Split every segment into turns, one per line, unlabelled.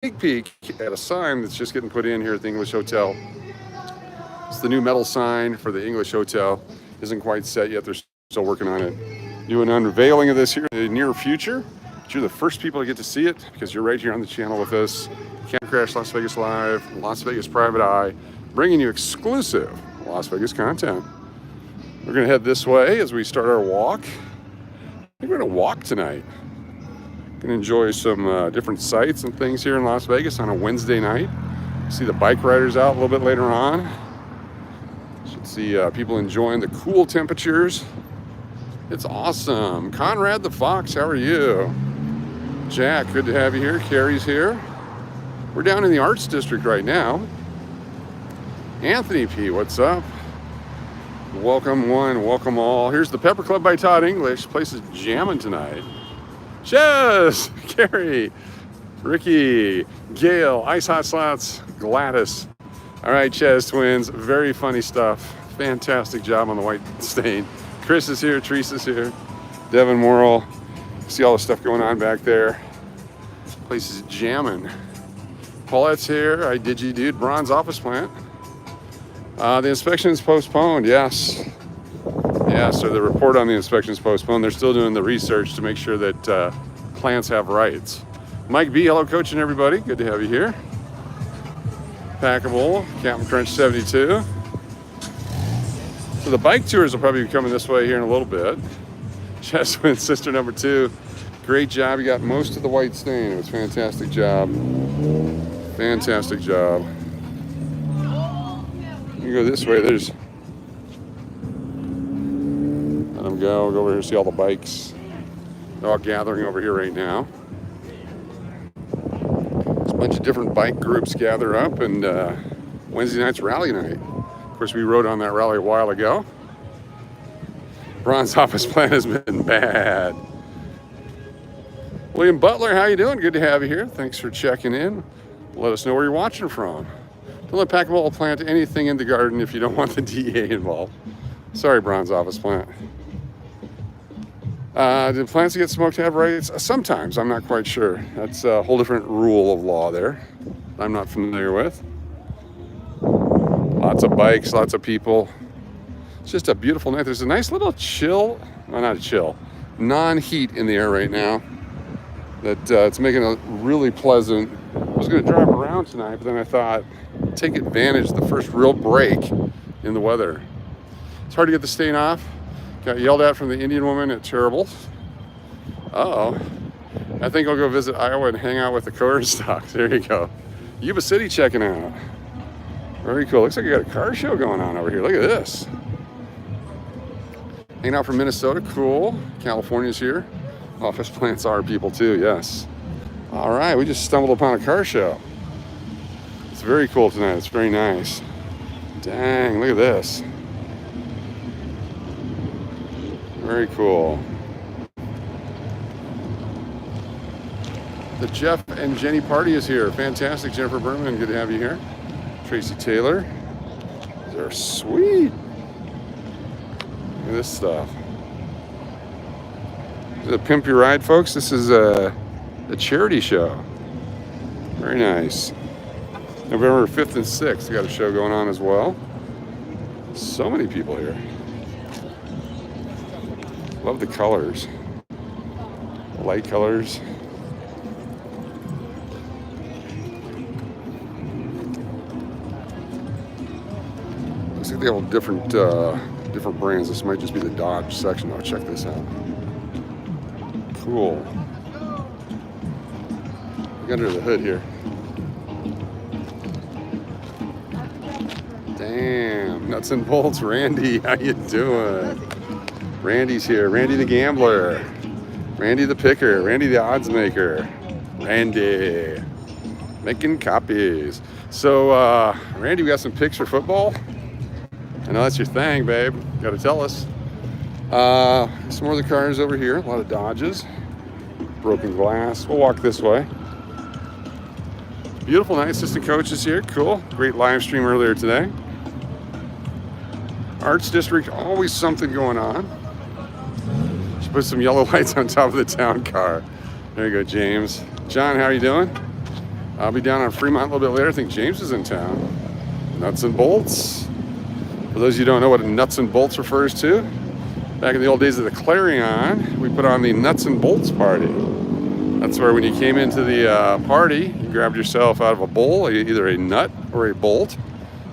sneak peek at a sign that's just getting put in here at the English Hotel. It's the new metal sign for the English Hotel. Isn't quite set yet. They're still working on it. Do an unveiling of this here in the near future. But you're the first people to get to see it because you're right here on the channel with us. Camp Crash Las Vegas Live, Las Vegas Private Eye, bringing you exclusive Las Vegas content. We're going to head this way as we start our walk. I think we're going to walk tonight. Going to enjoy some different sights and things here in Las Vegas on a Wednesday night. See the bike riders out a little bit later on. Should see people enjoying the cool temperatures. It's awesome. Conrad the Fox, how are you? Jack, good to have you here. Carrie's here. We're down in the Arts District right now. Anthony P, what's up? Welcome one, welcome all. Here's the Pepper Club by Todd English. Place is jamming tonight. Chaz, Carrie, Ricky, Gail, Ice Hot Slots, Gladys. All right, Chaz twins, very funny stuff. Fantastic job on the white stain. Chris is here, Teresa's here, Devin Morrill. See all the stuff going on back there. Place is jamming. Paulette's here. I did you, dude. Bronze office plant. The inspection is postponed, yes. Yeah, so the report on the inspection is postponed. They're still doing the research to make sure that plants have rights. Mike B, hello coaching everybody. Good to have you here. Packable, Captain Crunch 72. So the bike tours will probably be coming this way here in a little bit. Cheswin, sister number 2. Great job. You got most of the white stain. It was a fantastic job. Fantastic job. You go this way, there's... Let them go. Go over here and see all the bikes. They're all gathering over here right now. There's a bunch of different bike groups gather up, and Wednesday night's rally night. Of course, we rode on that rally a while ago. Bronze office plan has been bad. William Butler, how you doing? Good to have you here. Thanks for checking in. Let us know where you're watching from. Don't let Packable plant anything in the garden if you don't want the DEA involved. Sorry, Bronze office plant. Do plants get smoked have rights? Sometimes, I'm not quite sure. That's a whole different rule of law there I'm not familiar with. Lots of bikes, lots of people. It's just a beautiful night. There's a nice little chill, well, not chill, non-heat in the air right now. That it's making it really pleasant. I was going to drive around tonight, but then I thought, take advantage of the first real break in the weather. It's hard to get the stain off. Got yelled at from the Indian woman at Terrible. Uh-oh. I think I'll go visit Iowa and hang out with the Cornstalk. There you go. Yuba City checking out. Very cool. Looks like you got a car show going on over here. Look at this. Hanging out from Minnesota. Cool. California's here. Office plants are people too, yes. All right, we just stumbled upon a car show. It's very cool tonight. It's very nice. Dang, look at this. Very cool. The Jeff and Jenny party is here. Fantastic, Jennifer Berman. Good to have you here. Tracy Taylor. They're sweet. Look at this stuff. The Pimp Your Ride, folks. This is a charity show. Very nice. November 5th and 6th. We got a show going on as well. So many people here. Love the colors. Light colors. Looks like they have all different brands. This might just be the Dodge section. I'll check this out. Cool. Look under the hood here. Damn, nuts and bolts, Randy. How you doing? Randy's here. Randy the gambler. Randy the picker. Randy the odds maker. Randy. Making copies. So, Randy, we got some picks for football? I know that's your thing, babe. Got to tell us. Some more of the cars over here. A lot of Dodges. Broken glass. We'll walk this way. Beautiful night. Assistant coach is here. Cool. Great live stream earlier today. Arts District, always something going on. Should put some yellow lights on top of the town car. There you go, James. John, how are you doing? I'll be down on Fremont a little bit later. I think James is in town. Nuts and bolts. For those of you who don't know what nuts and bolts refers to, back in the old days of the Clarion, we put on the nuts and bolts party. That's where when you came into the party, you grabbed yourself out of a bowl, either a nut or a bolt.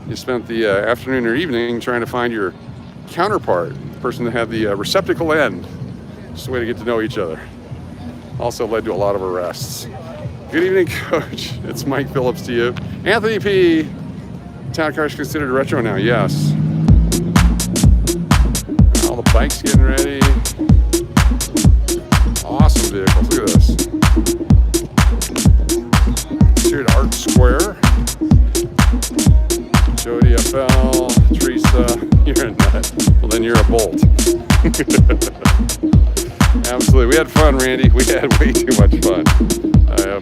You spent the afternoon or evening trying to find your counterpart, the person that had the receptacle end. Just a way to get to know each other. Also led to a lot of arrests. Good evening, Coach. It's Mike Phillips to you. Anthony P. Town car's considered retro now, yes. All the bikes getting ready. Awesome vehicles, look at this. It's here at Art Square. Jody FL, Teresa, you're a nut. Well, then you're a bolt. Absolutely. We had fun, Randy. We had way too much fun.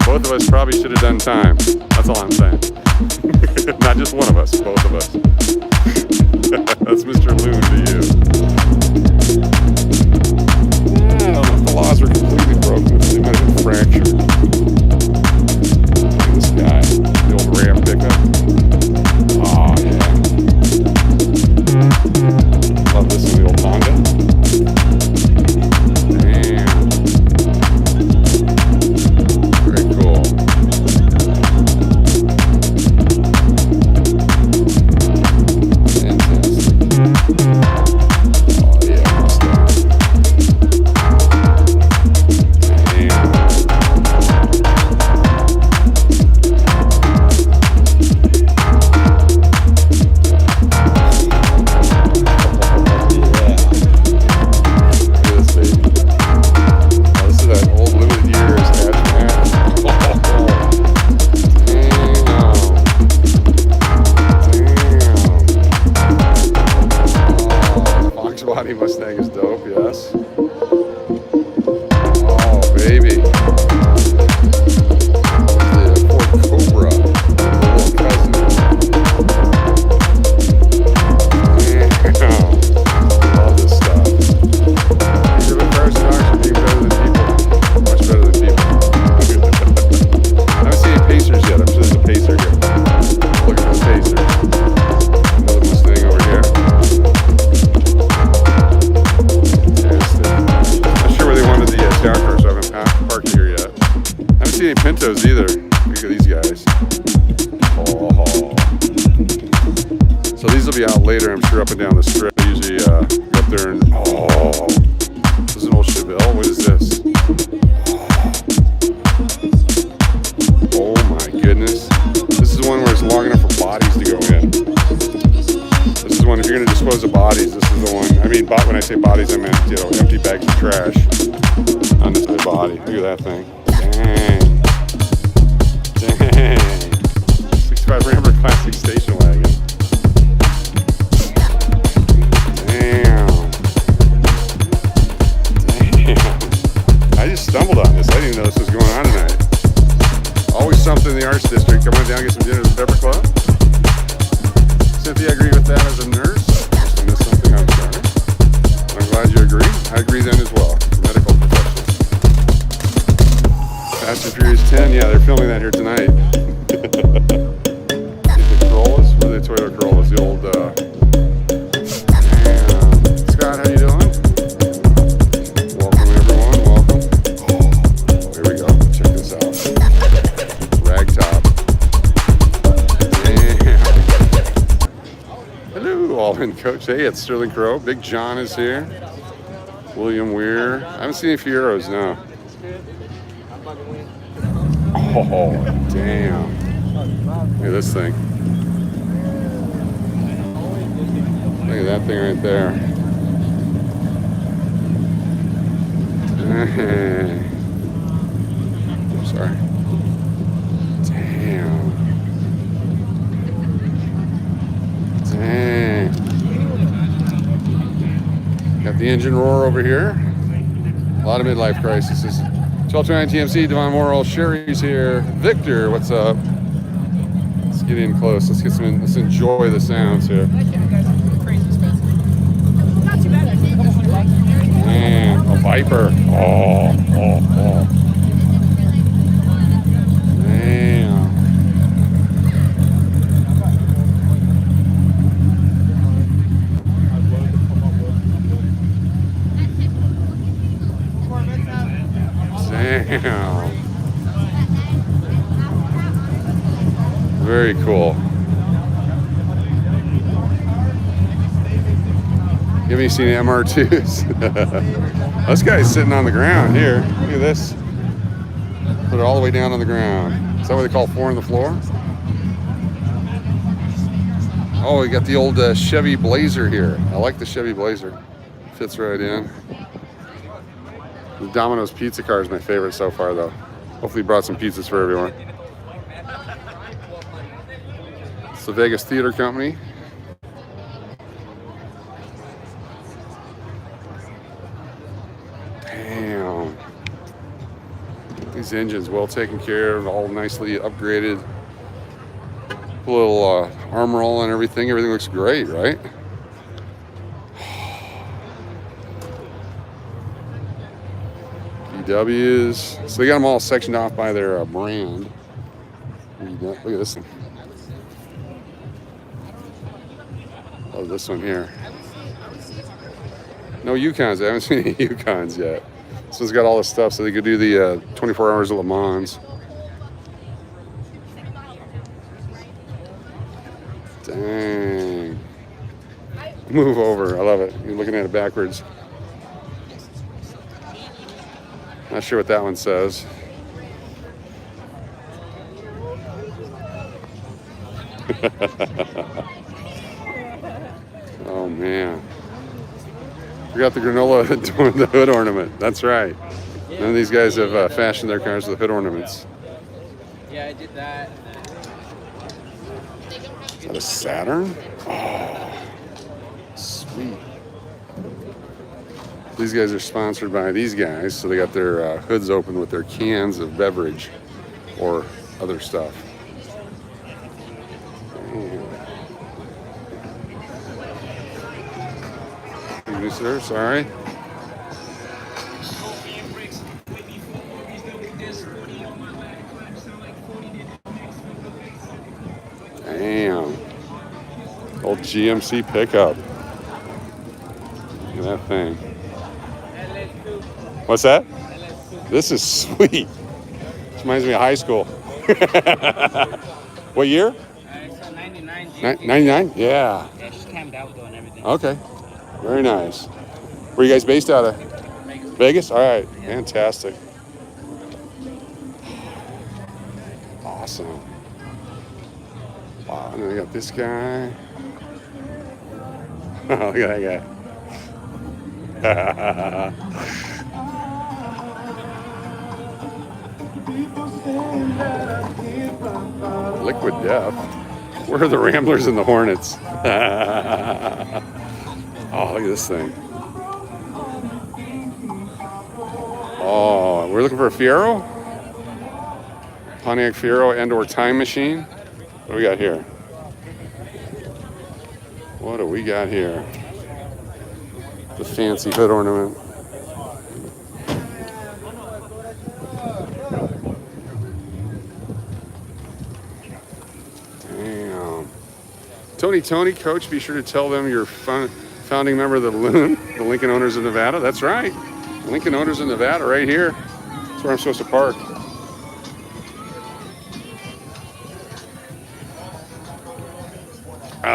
Both of us probably should have done time. That's all I'm saying. Not just one of us, both of us. That's Mr. Loon to you. I don't know if the laws are completely broken. They might have been fractured. Look at this guy. The old Ram pickup. Oh, yeah. Love this in the old Honda. Mustang is dope, yes. Oh, baby. The Ford Cobra, the little cousin. Damn. Love this stuff. These are the cars in auction being better than people. Much better than people. I haven't seen any Pacers yet. I'm sure there's a Pacer here. Look at the Pacer. Another Mustang over here. Town car, so I haven't parked here yet. I haven't seen any Pintos either. Look at these guys. Oh. So these will be out later, I'm sure, up and down the strip. I usually go up there and, this is an old Chevelle. What is this? Oh my goodness. This is the one where it's long enough for bodies to go in. This is one, if you're going to dispose of bodies, this is the one. I mean, when I say bodies, I meant, empty bags of trash. On this other body. Look at that thing. Dang. 65 Rambler Classic Station Wagon. Damn. I just stumbled on this. I didn't even know this was going on tonight. Always something in the Arts District. Come on down and get some dinner at the Pepper Club. Cynthia, I agree with that as a nurse. I missed something, I'm sorry. I'm glad you agree. I agree then as well. Medical professional. Fast and Furious 10, yeah, they're filming that here tonight. The Corollas, what are the Toyota Corollas? The old, Scott, how you doing? Welcome, everyone, welcome. Oh, here we go, check this out. Ragtop. Damn. Hello, All-In Coach. Hey, it's Sterling Crow. Big John is here. William Weir. I haven't seen any Fieros, no. Oh, damn. Look at this thing. Look at that thing right there. I'm sorry. Damn. Dang. Got the engine roar over here. A lot of midlife crises. 1229 TMC, Devon Morrill, Sherry's here. Victor, what's up? Let's get in close. Let's enjoy the sounds here. Man, a Viper. Oh. Damn. Very cool. You haven't seen MR2s? This guy's sitting on the ground here. Look at this. Put it all the way down on the ground. Is that what they call 4 on the floor? Oh, we got the old Chevy Blazer here. I like the Chevy Blazer. Fits right in. The Domino's pizza car is my favorite so far, though. Hopefully brought some pizzas for everyone. It's the Vegas Theater Company. Damn. These engines well taken care of, all nicely upgraded. A little armor roll and everything. Everything looks great, right? VWs. So they got them all sectioned off by their brand. Look at this one. Oh, this one here. No Yukons. I haven't seen any Yukons yet. This one's got all this stuff so they could do the 24 Hours of Le Mans. Dang. Move over. I love it. You're looking at it backwards. Not sure what that one says. Oh, man. Forgot the granola the hood ornament. That's right. None of these guys have fashioned their cars with hood ornaments.
Yeah, I did that.
Is that a Saturn? Oh, sweet. These guys are sponsored by these guys, so they got their hoods open with their cans of beverage or other stuff. Excuse me, sir. Sorry. Damn. Old GMC pickup. Look at that thing. What's that? This is sweet. This reminds me of high school. What year?
It's a 99.
99? Yeah.
Yeah, she's camped out though and everything.
Okay. Very nice. Where are you guys based out of? Vegas? All right. Fantastic. Awesome. Wow. And then we got this guy. Oh, look at that guy. Liquid Death. Where are the Ramblers and the Hornets? Oh, look at this thing. Oh, we're looking for a Fiero? Pontiac Fiero and or Time Machine. What do we got here? What do we got here? The fancy hood ornament. Damn. Tony, Coach, be sure to tell them you're founding member of the Loon, the Lincoln Owners of Nevada. That's right. Lincoln Owners of Nevada right here. That's where I'm supposed to park.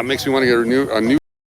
Makes me want to get a new